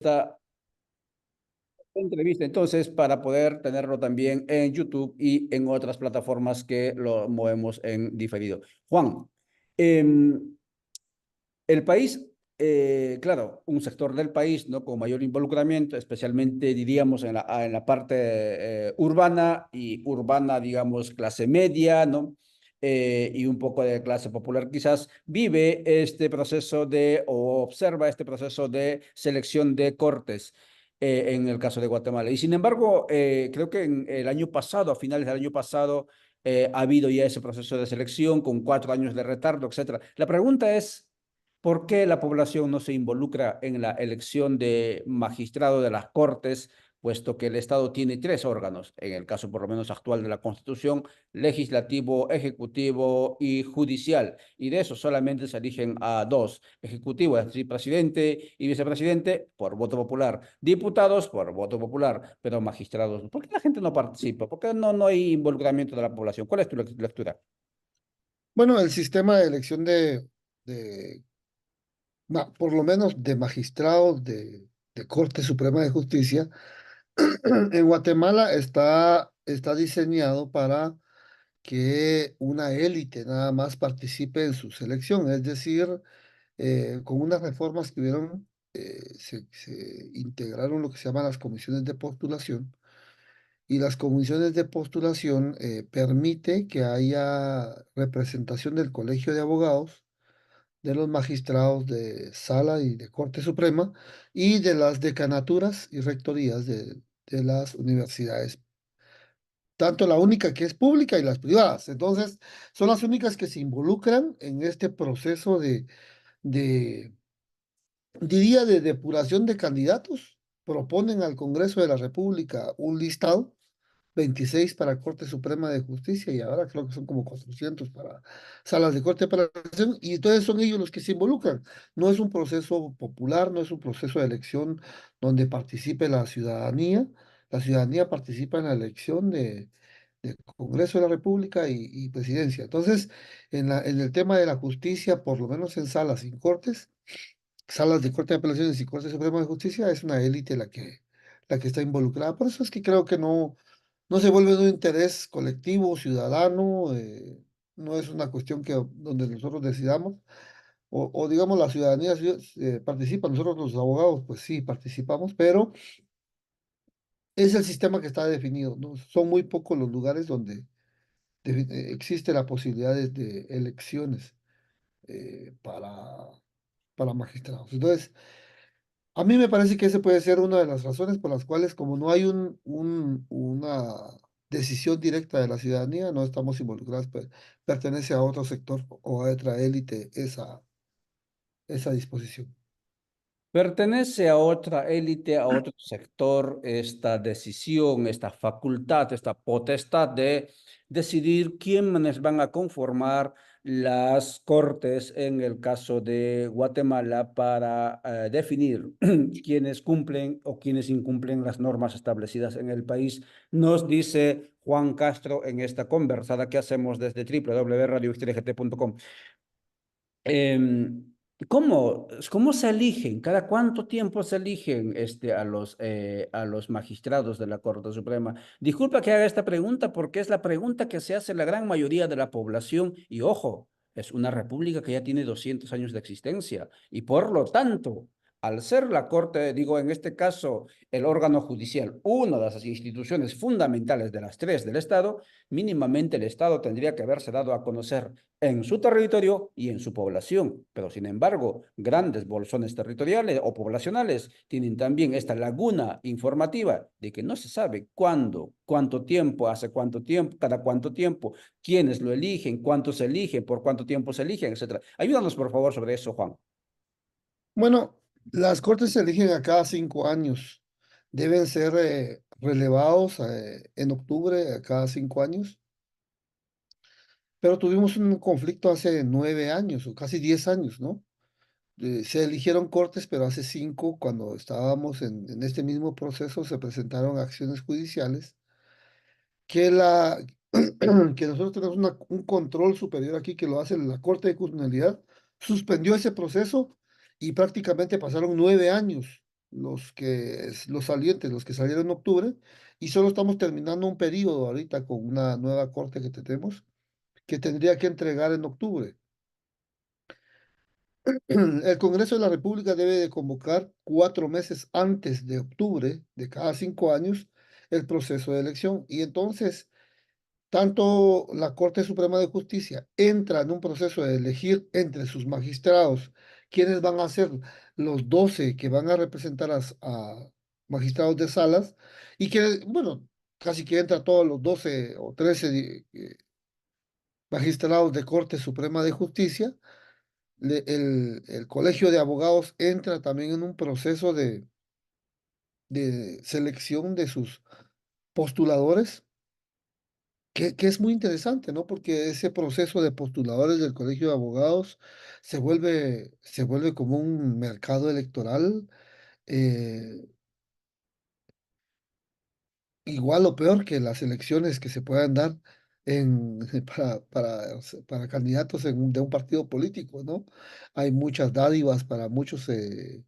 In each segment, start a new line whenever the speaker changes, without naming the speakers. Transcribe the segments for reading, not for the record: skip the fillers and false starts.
esta entrevista entonces para poder tenerlo también en YouTube y en otras plataformas que lo movemos en diferido. Juan, em, el país, claro, un sector del país, ¿no? Con mayor involucramiento, especialmente diríamos en la parte urbana y urbana, digamos, clase media, ¿no? Y un poco de clase popular quizás, vive este proceso de, o observa este proceso de selección de cortes en el caso de Guatemala. Y sin embargo, creo que en el año pasado, a finales del año pasado, ha habido ya ese proceso de selección con 4 años de retardo, etcétera. La pregunta es, ¿por qué la población no se involucra en la elección de magistrado de las Cortes, puesto que el Estado tiene tres órganos, en el caso por lo menos actual de la Constitución, legislativo, ejecutivo y judicial? Y de eso solamente se eligen a dos: ejecutivo, es decir, presidente y vicepresidente, por voto popular; diputados, por voto popular; pero magistrados, ¿por qué la gente no participa? ¿Por qué no hay involucramiento de la población? ¿Cuál es tu lectura?
Bueno, el sistema de elección de por lo menos de magistrados de Corte Suprema de Justicia en Guatemala está diseñado para que una élite nada más participe en su selección, es decir, con unas reformas que hubieron, se integraron lo que se llaman las comisiones de postulación, y las comisiones de postulación permite que haya representación del Colegio de Abogados, de los magistrados de Sala y de Corte Suprema y de las decanaturas y rectorías de las universidades, tanto la única que es pública y las privadas. Entonces, son las únicas que se involucran en este proceso de diría, de depuración de candidatos. Proponen al Congreso de la República un listado, 26 para Corte Suprema de Justicia y ahora creo que son como 400 para salas de corte para apelación, y entonces son ellos los que se involucran. No es un proceso popular, no es un proceso de elección donde participe la ciudadanía. La ciudadanía participa en la elección de Congreso de la República y presidencia. Entonces, en el tema de la justicia, por lo menos en salas y cortes, salas de corte de apelaciones y Corte Suprema de Justicia, es una élite la que está involucrada. Por eso es que creo que no se vuelve un interés colectivo, ciudadano, no es una cuestión donde nosotros decidamos, o digamos la ciudadanía participa, nosotros los abogados pues sí participamos, pero es el sistema que está definido, ¿no? Son muy pocos los lugares donde existe la posibilidad de elecciones eh, para, para magistrados. Entonces, a mí me parece que esa puede ser una de las razones por las cuales, como no hay una decisión directa de la ciudadanía, no estamos involucrados, pues pertenece a otro sector o a otra élite esa disposición.
Pertenece a otra élite, a otro sector, esta decisión, esta facultad, esta potestad de decidir quiénes van a conformar las cortes en el caso de Guatemala para definir quiénes cumplen o quiénes incumplen las normas establecidas en el país, nos dice Juan Castro en esta conversada que hacemos desde www.radioxtgt.com. Em, ¿Cómo se eligen? ¿Cada cuánto tiempo se eligen a los magistrados de la Corte Suprema? Disculpa que haga esta pregunta porque es la pregunta que se hace la gran mayoría de la población y ojo, es una república que ya tiene 200 años de existencia y por lo tanto, al ser la Corte, digo en este caso el órgano judicial, una de las instituciones fundamentales de las tres del Estado, mínimamente el Estado tendría que haberse dado a conocer en su territorio y en su población. Pero sin embargo, grandes bolsones territoriales o poblacionales tienen también esta laguna informativa de que no se sabe cuándo, cuánto tiempo, hace cuánto tiempo, cada cuánto tiempo, quiénes lo eligen, cuánto se elige, por cuánto tiempo se eligen, etcétera. Ayúdanos, por favor, sobre eso, Juan.
Bueno, las cortes se eligen a cada 5 años. Deben ser relevados en octubre a cada 5 años. Pero tuvimos un conflicto hace 9 años o casi 10 años, ¿no? Se eligieron cortes, pero hace 5, cuando estábamos en este mismo proceso, se presentaron acciones judiciales que, que nosotros tenemos un control superior aquí que lo hace la Corte de Constitucionalidad, suspendió ese proceso y prácticamente pasaron 9 años. los salientes, los que salieron en octubre, y solo estamos terminando un periodo ahorita con una nueva corte que tenemos, que tendría que entregar en octubre. El Congreso de la República debe de convocar 4 meses antes de octubre de cada 5 años el proceso de elección. Y entonces, tanto la Corte Suprema de Justicia entra en un proceso de elegir entre sus magistrados quiénes van a ser los 12 que van a representar a magistrados de salas y que, bueno, casi que entra todos los 12 o 13 magistrados de Corte Suprema de Justicia. El Colegio de Abogados entra también en un proceso de selección de sus postuladores, que es muy interesante, ¿no? Porque ese proceso de postuladores del Colegio de Abogados se vuelve como un mercado electoral, eh, igual o peor que las elecciones que se puedan dar para candidatos de un partido político, ¿no? Hay muchas dádivas para muchos eh,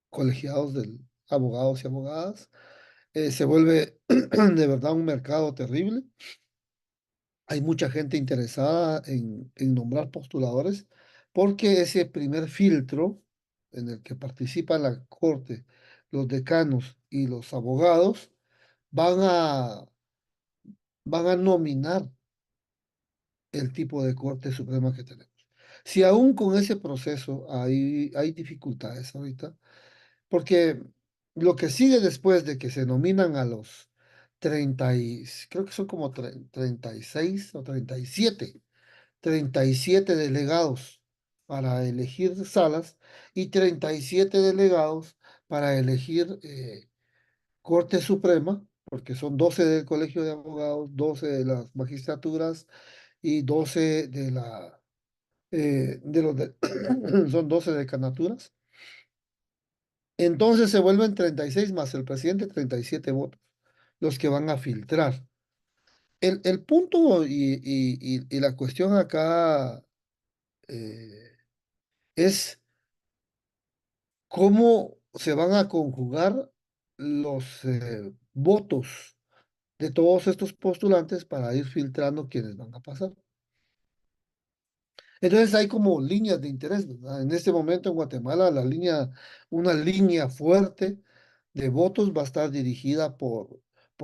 colegiados de abogados y abogadas. Se vuelve de verdad un mercado terrible. Hay mucha gente interesada en nombrar postuladores porque ese primer filtro en el que participa la corte, los decanos y los abogados van a, van a nominar el tipo de corte suprema que tenemos. Si aún con ese proceso hay dificultades ahorita, porque lo que sigue después de que se nominan a los creo que son como 36 o 37 delegados para elegir salas y 37 delegados para elegir Corte Suprema, porque son 12 del Colegio de Abogados, 12 de las magistraturas y 12 son 12 decanaturas. Entonces se vuelven 36 más el presidente, 37 votos, los que van a filtrar. El punto y la cuestión acá eh, es cómo se van a conjugar los votos de todos estos postulantes para ir filtrando quiénes van a pasar. Entonces hay como líneas de interés, ¿verdad? En este momento en Guatemala una línea fuerte de votos va a estar dirigida por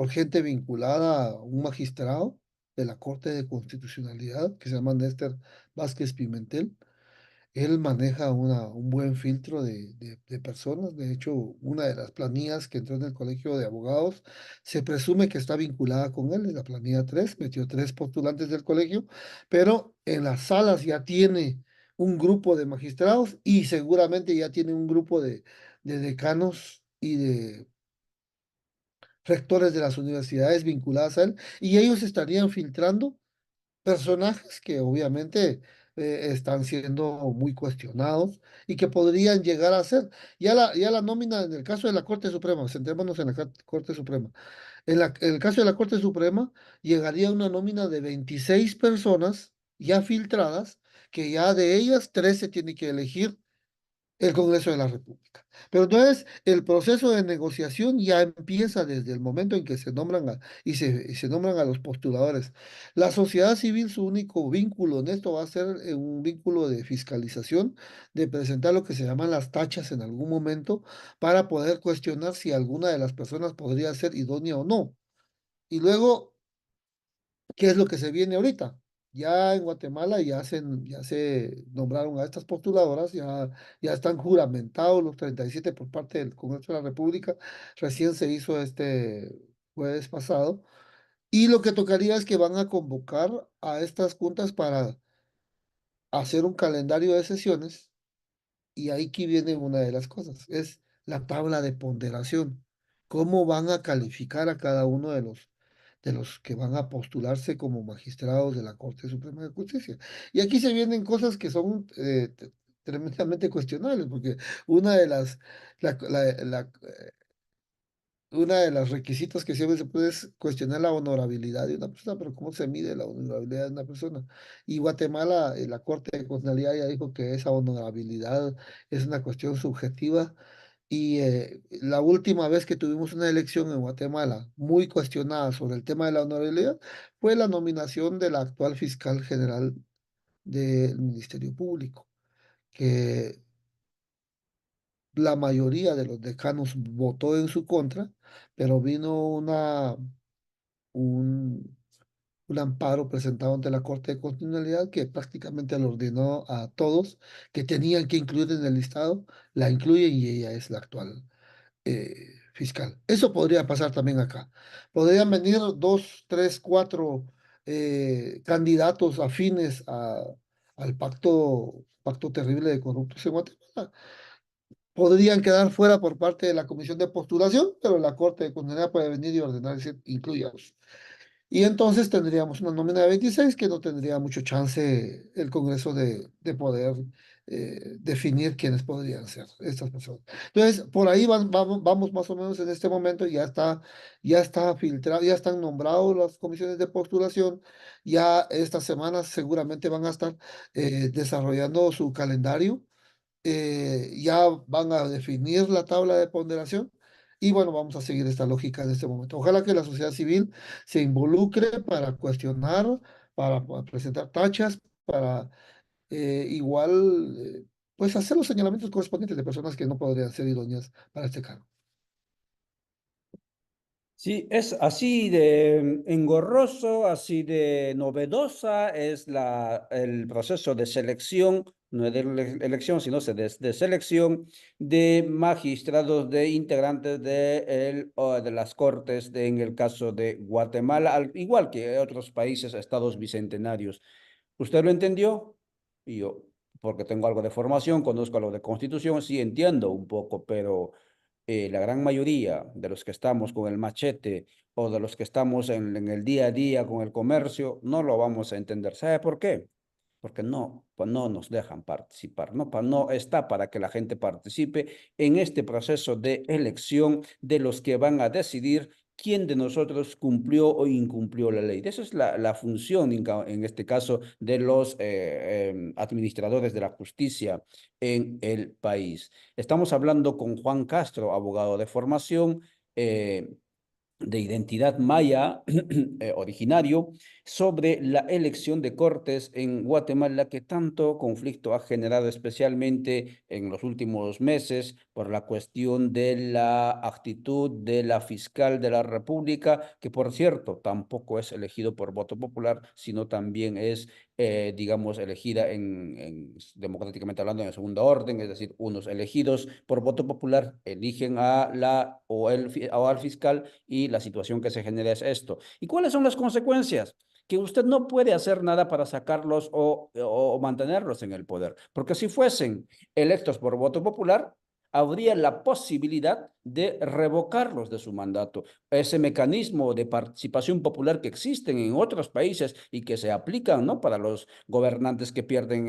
gente vinculada a un magistrado de la Corte de Constitucionalidad que se llama Néstor Vázquez Pimentel. Él maneja un buen filtro de personas. De hecho, una de las planillas que entró en el Colegio de Abogados se presume que está vinculada con él. En la planilla 3 metió 3 postulantes del colegio, pero en las salas ya tiene un grupo de magistrados y seguramente ya tiene un grupo de decanos y de rectores de las universidades vinculadas a él. Y ellos estarían filtrando personajes que obviamente están siendo muy cuestionados y que podrían llegar a ser. Ya la nómina, en el caso de la Corte Suprema, centrémonos en la Corte Suprema. En el caso de la Corte Suprema, llegaría una nómina de 26 personas ya filtradas, que ya de ellas 13 tiene que elegir el Congreso de la República. Pero entonces el proceso de negociación ya empieza desde el momento en que se nombran y se nombran a los postuladores. La sociedad civil, su único vínculo en esto va a ser un vínculo de fiscalización, de presentar lo que se llaman las tachas en algún momento para poder cuestionar si alguna de las personas podría ser idónea o no. Y luego, ¿qué es lo que se viene ahorita? Ya en Guatemala ya se nombraron a estas postuladoras, ya están juramentados los 37 por parte del Congreso de la República. Recién se hizo este jueves pasado. Y lo que tocaría es que van a convocar a estas juntas para hacer un calendario de sesiones. Y ahí que viene una de las cosas, es la tabla de ponderación. ¿Cómo van a calificar a cada uno de los que van a postularse como magistrados de la Corte Suprema de Justicia? Y aquí se vienen cosas que son tremendamente cuestionables, porque una de las, la, la- la- una de los requisitos que siempre se puede es cuestionar la honorabilidad de una persona, pero ¿cómo se mide la honorabilidad de una persona? Y Guatemala, la Corte de Constitucionalidad ya dijo que esa honorabilidad es una cuestión subjetiva. Y la última vez que tuvimos una elección en Guatemala muy cuestionada sobre el tema de la honorabilidad fue la nominación de la actual fiscal general del Ministerio Público, que la mayoría de los decanos votó en su contra, pero vino un, un amparo presentado ante la Corte de Constitucionalidad que prácticamente le ordenó a todos que tenían que incluir en el listado, la incluye y ella es la actual fiscal. Eso podría pasar también acá. Podrían venir dos, tres, cuatro candidatos afines al pacto terrible de corruptos en Guatemala. Podrían quedar fuera por parte de la comisión de postulación, pero la Corte de Constitucionalidad puede venir y ordenar decir, incluyamos. Y entonces tendríamos una nómina de 26 que no tendría mucho chance el Congreso de poder definir quiénes podrían ser estas personas. Entonces, por ahí vamos más o menos en este momento, ya está filtrado, ya están nombrados las comisiones de postulación, ya estas semanas seguramente van a estar desarrollando su calendario, ya van a definir la tabla de ponderación y bueno, vamos a seguir esta lógica en este momento. Ojalá que la sociedad civil se involucre para cuestionar, para presentar tachas, para igual, pues hacer los señalamientos correspondientes de personas que no podrían ser idóneas para este cargo.
Sí, es así de engorroso, así de novedosa es el proceso de selección, no de elección, sino de selección de magistrados, de integrantes de las Cortes en el caso de Guatemala, al igual que otros países, estados bicentenarios. ¿Usted lo entendió? Y yo, porque tengo algo de formación, conozco algo de constitución, sí entiendo un poco, pero la gran mayoría de los que estamos con el machete o de los que estamos en el día a día con el comercio, no lo vamos a entender. ¿Sabe por qué? Porque no, pues no nos dejan participar, no, no está para que la gente participe en este proceso de elección de los que van a decidir quién de nosotros cumplió o incumplió la ley. Esa es la función, en este caso, de los administradores de la justicia en el país. Estamos hablando con Juan Castro, abogado de formación, de identidad maya originario, sobre la elección de cortes en Guatemala que tanto conflicto ha generado, especialmente en los últimos meses, por la cuestión de la actitud de la fiscal de la República, que por cierto tampoco es elegido por voto popular, sino también es digamos, elegida democráticamente hablando en segunda orden, es decir, unos elegidos por voto popular eligen a o al fiscal y la situación que se genera es esto. ¿Y cuáles son las consecuencias? Que usted no puede hacer nada para sacarlos o mantenerlos en el poder, porque si fuesen electos por voto popular, habría la posibilidad de revocarlos de su mandato. Ese mecanismo de participación popular que existen en otros países y que se aplican, ¿no? Para los gobernantes que pierden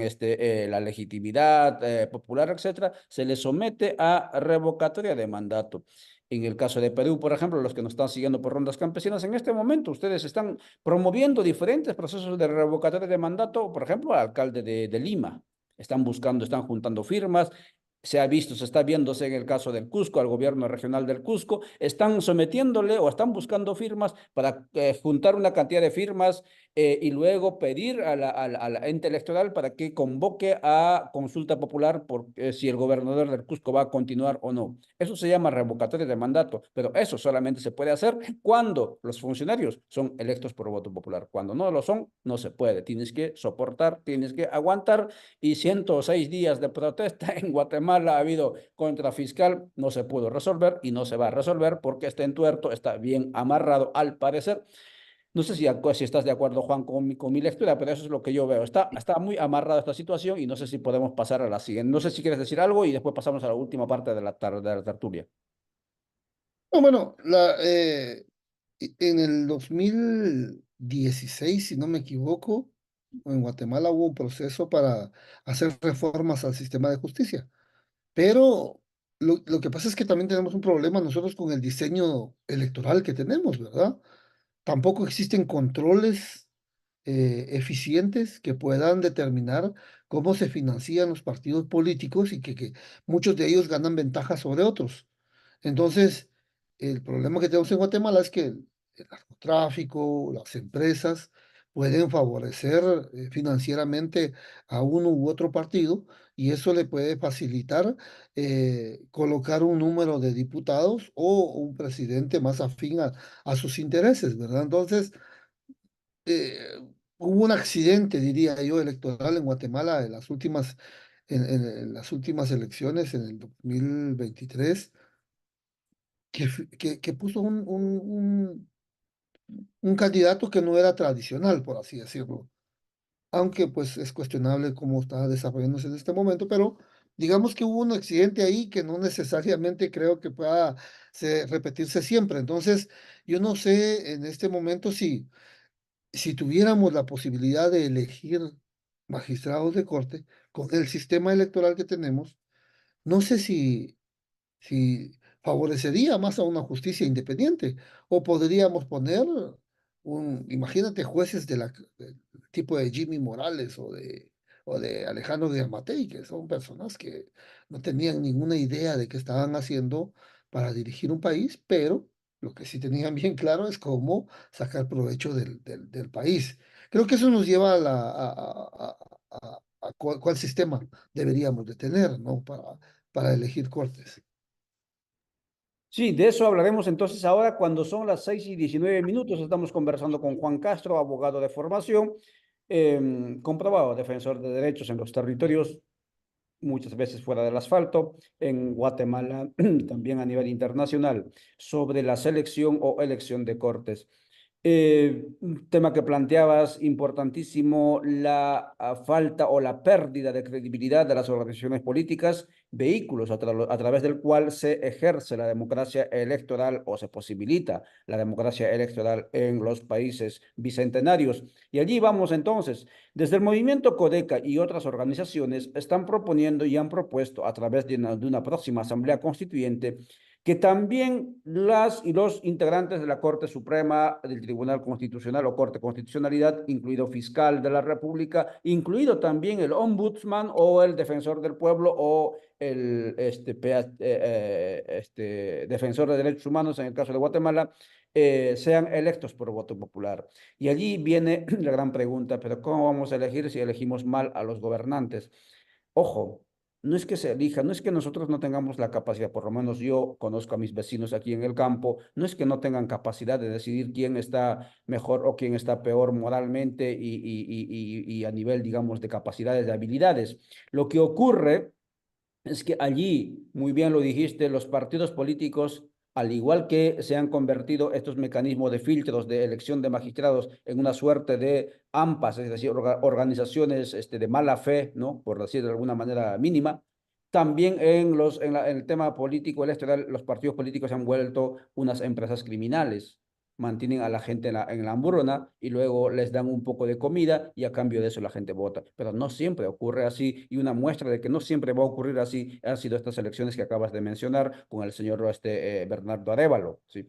la legitimidad popular, etcétera, se les somete a revocatoria de mandato. En el caso de Perú, por ejemplo, los que nos están siguiendo por rondas campesinas, en este momento ustedes están promoviendo diferentes procesos de revocatoria de mandato, por ejemplo, al alcalde de Lima. Están buscando, están juntando firmas, se ha visto, se está viéndose en el caso del Cusco, al gobierno regional del Cusco, están sometiéndole o están buscando firmas para juntar una cantidad de firmas y luego pedir a la ente electoral para que convoque a consulta popular por si el gobernador del Cusco va a continuar o no. Eso se llama revocatoria de mandato, pero eso solamente se puede hacer cuando los funcionarios son electos por voto popular. Cuando no lo son, no se puede. Tienes que soportar, tienes que aguantar y 106 días de protesta en Guatemala ha habido contra fiscal, no se pudo resolver y no se va a resolver porque este entuerto está bien amarrado al parecer. No sé si estás de acuerdo, Juan, con mi lectura, pero eso es lo que yo veo. Está muy amarrada esta situación y no sé si podemos pasar a la siguiente. No sé si quieres decir algo y después pasamos a la última parte de la tertulia.
No, bueno, en el 2016 si no me equivoco, en Guatemala hubo un proceso para hacer reformas al sistema de justicia, pero lo que pasa es que también tenemos un problema nosotros con el diseño electoral que tenemos, ¿verdad? Tampoco existen controles eficientes que puedan determinar cómo se financian los partidos políticos y que muchos de ellos ganan ventaja sobre otros. Entonces, el problema que tenemos en Guatemala es que el narcotráfico, las empresas pueden favorecer financieramente a uno u otro partido y eso le puede facilitar colocar un número de diputados o un presidente más afín a sus intereses, ¿verdad? Entonces, eh, hubo un accidente, diría yo, electoral en Guatemala en las últimas elecciones, en el 2023 que puso un candidato que no era tradicional, por así decirlo. Aunque pues es cuestionable cómo está desarrollándose en este momento, pero digamos que hubo un accidente ahí que no necesariamente creo que pueda repetirse siempre. Entonces, yo no sé en este momento si tuviéramos la posibilidad de elegir magistrados de corte con el sistema electoral que tenemos, no sé si favorecería más a una justicia independiente. O podríamos poner imagínate, jueces del tipo de Jimmy Morales o de Alejandro de Yamatei, que son personas que no tenían ninguna idea de qué estaban haciendo para dirigir un país, pero lo que sí tenían bien claro es cómo sacar provecho del país. Creo que eso nos lleva a cuál sistema deberíamos de tener, ¿no? Para elegir cortes.
Sí, de eso hablaremos entonces ahora cuando son las 6:19. Estamos conversando con Juan Castro, abogado de formación, comprobado defensor de derechos en los territorios, muchas veces fuera del asfalto, en Guatemala, también a nivel internacional, sobre la selección o elección de cortes. Un tema que planteabas, importantísimo, la falta o la pérdida de credibilidad de las organizaciones políticas, vehículos a través del cual se ejerce la democracia electoral o se posibilita la democracia electoral en los países bicentenarios. Y allí vamos entonces. Desde el movimiento Codeca y otras organizaciones están proponiendo y han propuesto a través de una próxima Asamblea Constituyente que también las y los integrantes de la Corte Suprema, del Tribunal Constitucional o Corte Constitucionalidad, incluido fiscal de la República, incluido también el ombudsman o el defensor del pueblo o el defensor de derechos humanos en el caso de Guatemala, sean electos por voto popular. Y allí viene la gran pregunta, pero ¿cómo vamos a elegir si elegimos mal a los gobernantes? Ojo, no es que se elija, no es que nosotros no tengamos la capacidad, por lo menos yo conozco a mis vecinos aquí en el campo, no es que no tengan capacidad de decidir quién está mejor o quién está peor moralmente y a nivel, digamos, de capacidades, de habilidades. Lo que ocurre es que allí, muy bien lo dijiste, los partidos políticos, al igual que se han convertido estos mecanismos de filtros de elección de magistrados en una suerte de AMPAs, es decir, organizaciones de mala fe, ¿no? Por decir de alguna manera mínima, también en el tema político electoral, los partidos políticos se han vuelto unas empresas criminales. Mantienen a la gente en la hambruna y luego les dan un poco de comida y a cambio de eso la gente vota. Pero no siempre ocurre así y una muestra de que no siempre va a ocurrir así han sido estas elecciones que acabas de mencionar con el señor Bernardo Arévalo, ¿sí?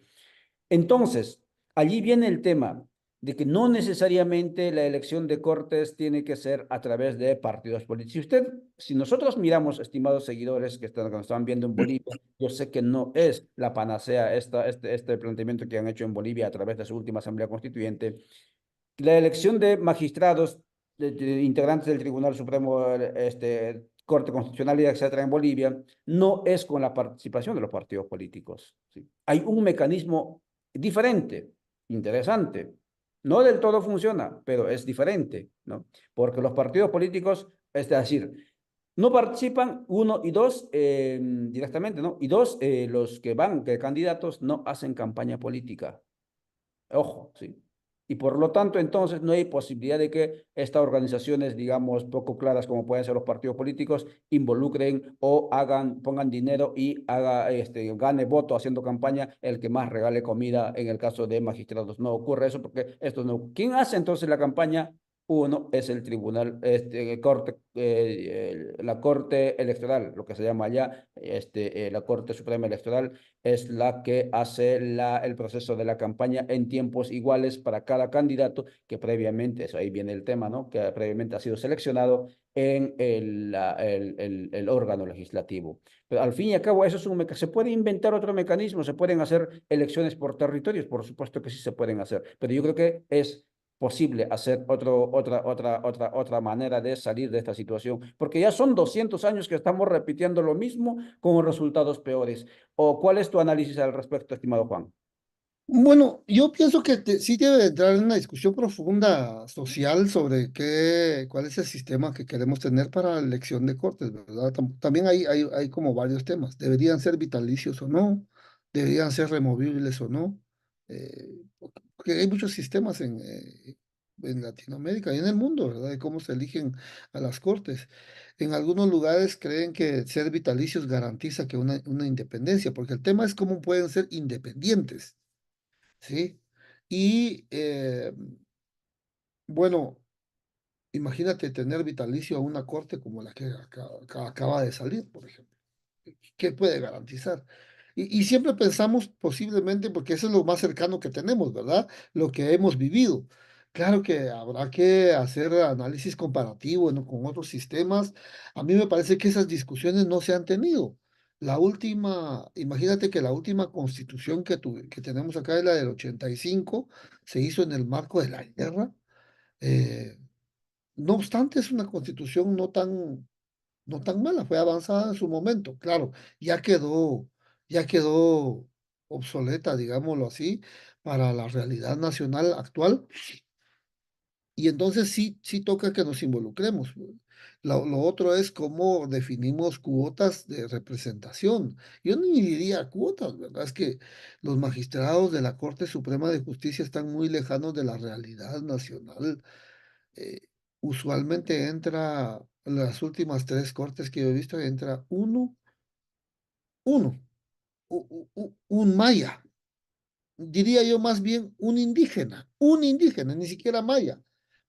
Entonces, allí viene el tema de que no necesariamente la elección de cortes tiene que ser a través de partidos políticos. Si nosotros miramos, estimados seguidores que nos están viendo en Bolivia, yo sé que no es la panacea este planteamiento que han hecho en Bolivia a través de su última Asamblea Constituyente. La elección de magistrados, de integrantes del Tribunal Supremo, Corte Constitucional y etcétera en Bolivia, no es con la participación de los partidos políticos, ¿sí? Hay un mecanismo diferente, interesante. No del todo funciona, pero es diferente, ¿no? Porque los partidos políticos, es decir, no participan, uno y dos, directamente, ¿no? Y dos, los que van, que candidatos, no hacen campaña política. Ojo, ¿sí? Y por lo tanto, entonces, no hay posibilidad de que estas organizaciones, digamos, poco claras como pueden ser los partidos políticos, involucren o pongan dinero y gane voto haciendo campaña el que más regale comida en el caso de magistrados. No ocurre eso porque esto no. ¿Quién hace entonces la campaña? Uno es el tribunal, corte, la Corte Electoral, lo que se llama allá, la Corte Suprema Electoral es la que hace el proceso de la campaña en tiempos iguales para cada candidato que previamente, eso ahí viene el tema, ¿no? Que previamente ha sido seleccionado en el órgano legislativo. Pero al fin y al cabo, eso es se puede inventar otro mecanismo, se pueden hacer elecciones por territorios, por supuesto que sí se pueden hacer, pero yo creo que es posible hacer otra manera de salir de esta situación, porque ya son 200 años que estamos repitiendo lo mismo con resultados peores. ¿O cuál es tu análisis al respecto, estimado Juan?
Bueno, yo pienso que sí debe entrar en una discusión profunda social sobre cuál es el sistema que queremos tener para la elección de cortes, ¿verdad? También hay como varios temas. ¿Deberían ser vitalicios o no? ¿Deberían ser removibles o no? Porque hay muchos sistemas en Latinoamérica y en el mundo, ¿verdad? De cómo se eligen a las cortes. En algunos lugares creen que ser vitalicios garantiza que una independencia, porque el tema es cómo pueden ser independientes. ¿Sí? Y bueno, imagínate tener vitalicio a una corte como la que acaba de salir, por ejemplo. ¿Qué puede garantizar? Y siempre pensamos posiblemente, porque eso es lo más cercano que tenemos, ¿verdad? Lo que hemos vivido. Claro que habrá que hacer análisis comparativo, ¿no?, con otros sistemas. A mí me parece que esas discusiones no se han tenido. Imagínate que la última constitución que tenemos acá es la del 85, se hizo en el marco de la guerra. Eh, no obstante, es una constitución no tan mala, fue avanzada en su momento. Claro, ya quedó, ya quedó obsoleta, digámoslo así, para la realidad nacional actual. Y entonces sí toca que nos involucremos. Lo otro es cómo definimos cuotas de representación. Yo ni diría cuotas, ¿verdad? Es que los magistrados de la Corte Suprema de Justicia están muy lejanos de la realidad nacional. eh, Usualmente entra, en las últimas tres cortes que yo he visto, entra uno, un maya, diría yo más bien un indígena, ni siquiera maya,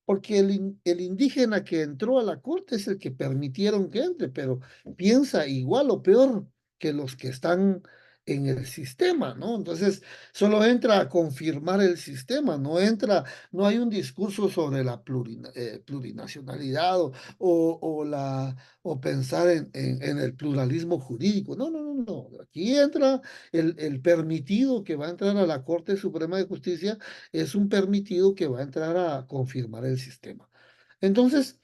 porque el indígena que entró a la corte es el que permitieron que entre, pero piensa igual o peor que los que están en el sistema, ¿no? Entonces, solo entra a confirmar el sistema, no hay un discurso sobre la plurinacionalidad o pensar en el pluralismo jurídico. No. Aquí entra el permitido que va a entrar a la Corte Suprema de Justicia, es un permitido que va a entrar a confirmar el sistema. Entonces,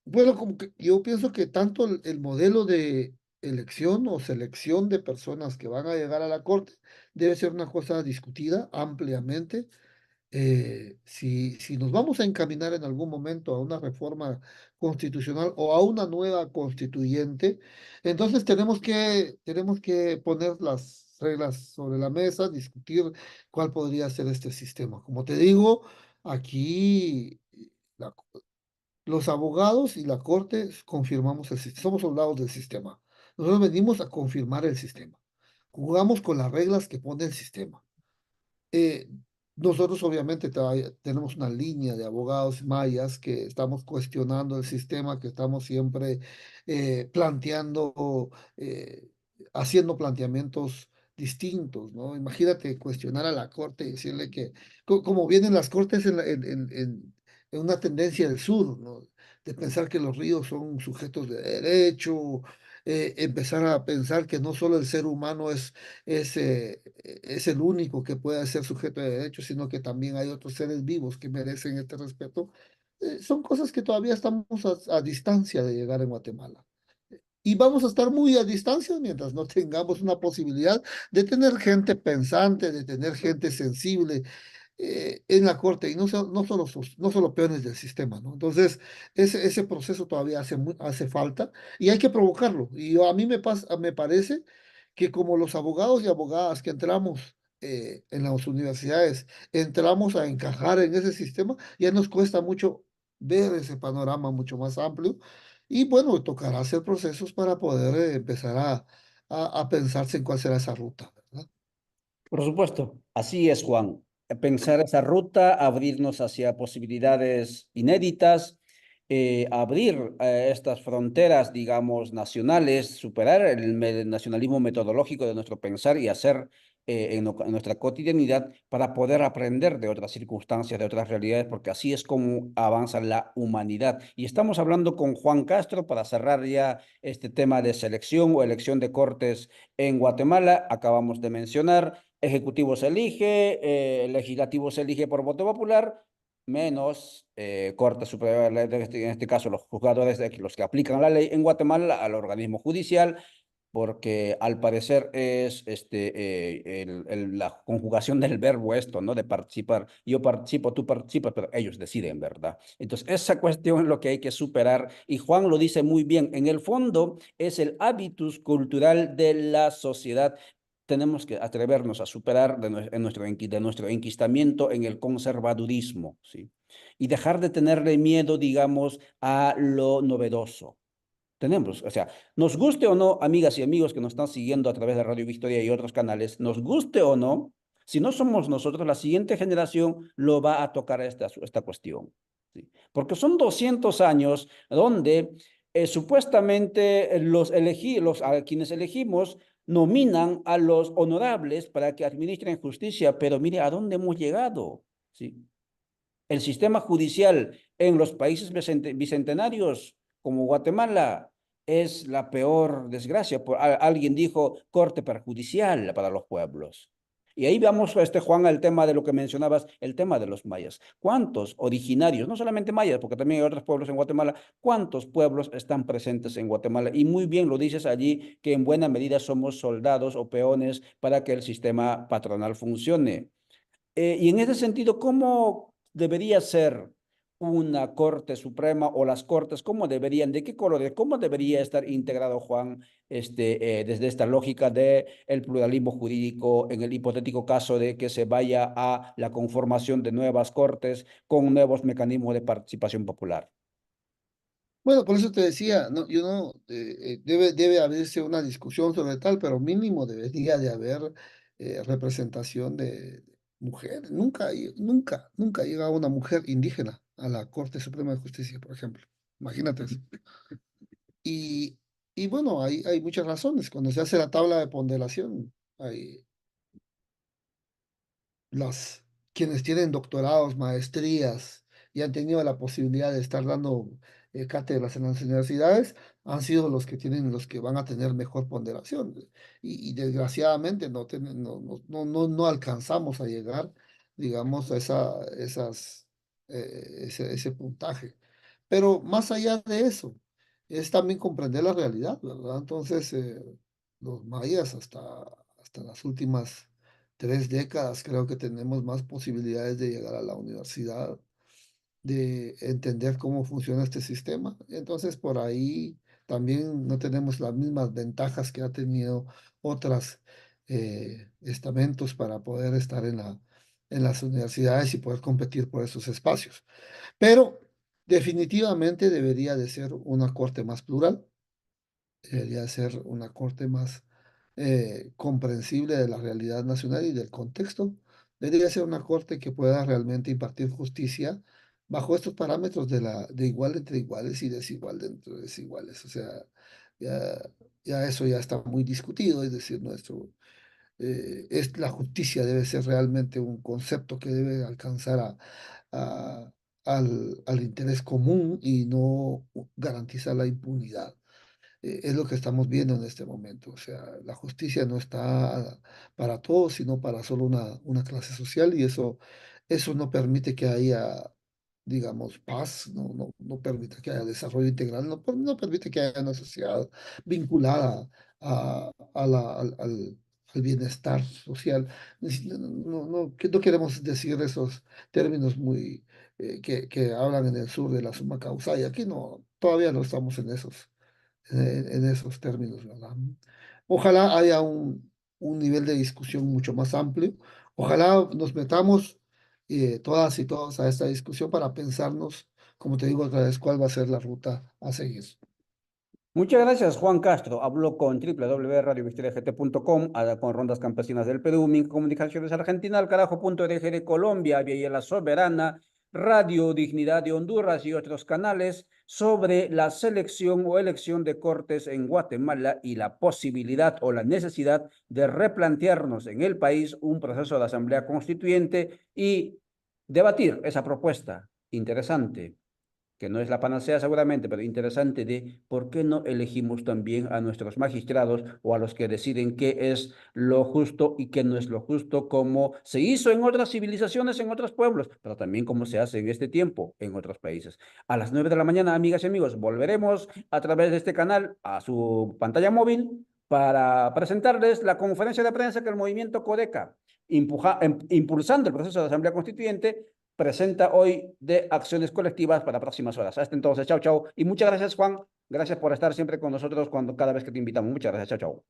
bueno, como que yo pienso que tanto el modelo de elección o selección de personas que van a llegar a la Corte debe ser una cosa discutida ampliamente. Si nos vamos a encaminar en algún momento a una reforma constitucional o a una nueva constituyente, entonces tenemos que poner las reglas sobre la mesa, discutir cuál podría ser este sistema. Como te digo, aquí la- los abogados y la corte confirmamos el sistema, somos soldados del sistema. Nosotros venimos a confirmar el sistema. Jugamos con las reglas que pone el sistema. Eh, Nosotros obviamente tenemos una línea de abogados mayas que estamos cuestionando el sistema, que estamos siempre planteando, haciendo planteamientos distintos, ¿no? Imagínate cuestionar a la corte y decirle que, como vienen las cortes en una tendencia del sur, ¿no? De pensar que los ríos son sujetos de derecho, empezar a pensar que no solo el ser humano es el único que puede ser sujeto de derechos, sino que también hay otros seres vivos que merecen este respeto. Son cosas que todavía estamos a distancia de llegar en Guatemala. Y vamos a estar muy a distancia mientras no tengamos una posibilidad de tener gente pensante, de tener gente sensible, en la corte y no solo peones del sistema, ¿no? Entonces, ese proceso todavía hace falta y hay que provocarlo. A mí me parece que como los abogados y abogadas que entramos en las universidades, entramos a encajar en ese sistema, ya nos cuesta mucho ver ese panorama mucho más amplio y bueno, tocará hacer procesos para poder empezar a pensarse en cuál será esa ruta, ¿verdad?
Por supuesto, así es, Juan. pensar esa ruta, abrirnos hacia posibilidades inéditas, abrir estas fronteras, digamos, nacionales, superar el nacionalismo metodológico de nuestro pensar y hacer en nuestra cotidianidad para poder aprender de otras circunstancias, de otras realidades, porque así es como avanza la humanidad. Y estamos hablando con Juan Castro para cerrar ya este tema de selección o elección de cortes en Guatemala. Acabamos de mencionar, ejecutivo se elige, legislativo se elige por voto popular, menos Corte Suprema, en este caso los juzgadores, los que aplican la ley en Guatemala, al organismo judicial, porque al parecer es la conjugación del verbo esto, ¿no? De participar. Yo participo, tú participas, pero ellos deciden, ¿verdad? Entonces, esa cuestión es lo que hay que superar. Y Juan lo dice muy bien. En el fondo, es el hábitus cultural de la sociedad. Tenemos que atrevernos a superar de nuestro enquistamiento en el conservadurismo, ¿sí? Y dejar de tenerle miedo, digamos, a lo novedoso. Tenemos, o sea, nos guste o no, amigas y amigos que nos están siguiendo a través de Radio Victoria y otros canales, nos guste o no, si no somos nosotros, la siguiente generación lo va a tocar esta cuestión. ¿Sí? Porque son 200 años donde supuestamente a quienes elegimos nominan a los honorables para que administren justicia, pero mire a dónde hemos llegado. ¿Sí? El sistema judicial en los países bicentenarios, como Guatemala, es la peor desgracia. Alguien dijo corte perjudicial para los pueblos. Y ahí vamos, Juan, al tema de lo que mencionabas, el tema de los mayas. ¿Cuántos originarios, no solamente mayas, porque también hay otros pueblos en Guatemala, cuántos pueblos están presentes en Guatemala? Y muy bien lo dices allí, que en buena medida somos soldados o peones para que el sistema patronal funcione. Y en ese sentido, ¿cómo debería ser una Corte Suprema o las Cortes? ¿Cómo deberían, de qué colores, cómo debería estar integrado, Juan, desde esta lógica de el pluralismo jurídico en el hipotético caso de que se vaya a la conformación de nuevas Cortes con nuevos mecanismos de participación popular?
Bueno, por eso te decía, no, yo no, debe haberse una discusión sobre tal, pero mínimo debería de haber representación de mujeres. Nunca ha llegado una mujer indígena a la Corte Suprema de Justicia, por ejemplo. Imagínate eso. Y, y bueno, hay muchas razones. Cuando se hace la tabla de ponderación, hay las, quienes tienen doctorados, maestrías y han tenido la posibilidad de estar dando cátedras en las universidades, han sido los que tienen, los que van a tener mejor ponderación. Y desgraciadamente no alcanzamos a llegar, digamos, a ese puntaje. Pero más allá de eso, es también comprender la realidad, ¿verdad? Entonces, los mayas hasta las últimas 3 décadas creo que tenemos más posibilidades de llegar a la universidad, de entender cómo funciona este sistema. Entonces, por ahí también no tenemos las mismas ventajas que ha tenido otros estamentos para poder estar en las universidades y poder competir por esos espacios. Pero definitivamente debería de ser una corte más plural, debería ser una corte más comprensible de la realidad nacional y del contexto. Debería ser una corte que pueda realmente impartir justicia bajo estos parámetros de igual entre iguales y desigual dentro de desiguales. O sea, ya, ya eso ya está muy discutido, es decir, la justicia debe ser realmente un concepto que debe alcanzar a- al interés común y no garantizar la impunidad. Es lo que estamos viendo en este momento. O sea, la justicia no está para todos, sino para solo una clase social y eso no permite que haya, digamos, paz, no permite que haya desarrollo integral, no permite que haya una sociedad vinculada al bienestar social. No queremos decir esos términos muy que hablan en el sur de la suma causa y aquí no, todavía no estamos en esos términos, ¿verdad? Ojalá haya un nivel de discusión mucho más amplio. Ojalá nos metamos todas y todos a esta discusión para pensarnos, como te digo otra vez, cuál va a ser la ruta a seguir.
Muchas gracias, Juan Castro. Habló con www.radiovictoriagt.com, con Rondas Campesinas del Perú, Mincomunicaciones Argentina, al carajo.org de Colombia, Vía La Soberana, Radio Dignidad de Honduras y otros canales sobre la selección o elección de cortes en Guatemala y la posibilidad o la necesidad de replantearnos en el país un proceso de asamblea constituyente y debatir esa propuesta interesante, que no es la panacea seguramente, pero interesante, de por qué no elegimos también a nuestros magistrados o a los que deciden qué es lo justo y qué no es lo justo, como se hizo en otras civilizaciones, en otros pueblos, pero también como se hace en este tiempo en otros países. A las 9 de la mañana, amigas y amigos, volveremos a través de este canal a su pantalla móvil para presentarles la conferencia de prensa que el movimiento Codeca, impulsando el proceso de Asamblea Constituyente, presenta hoy de acciones colectivas para próximas horas. Hasta entonces, chao, chao. Y muchas gracias, Juan. Gracias por estar siempre con nosotros cada vez que te invitamos. Muchas gracias, chao, chao.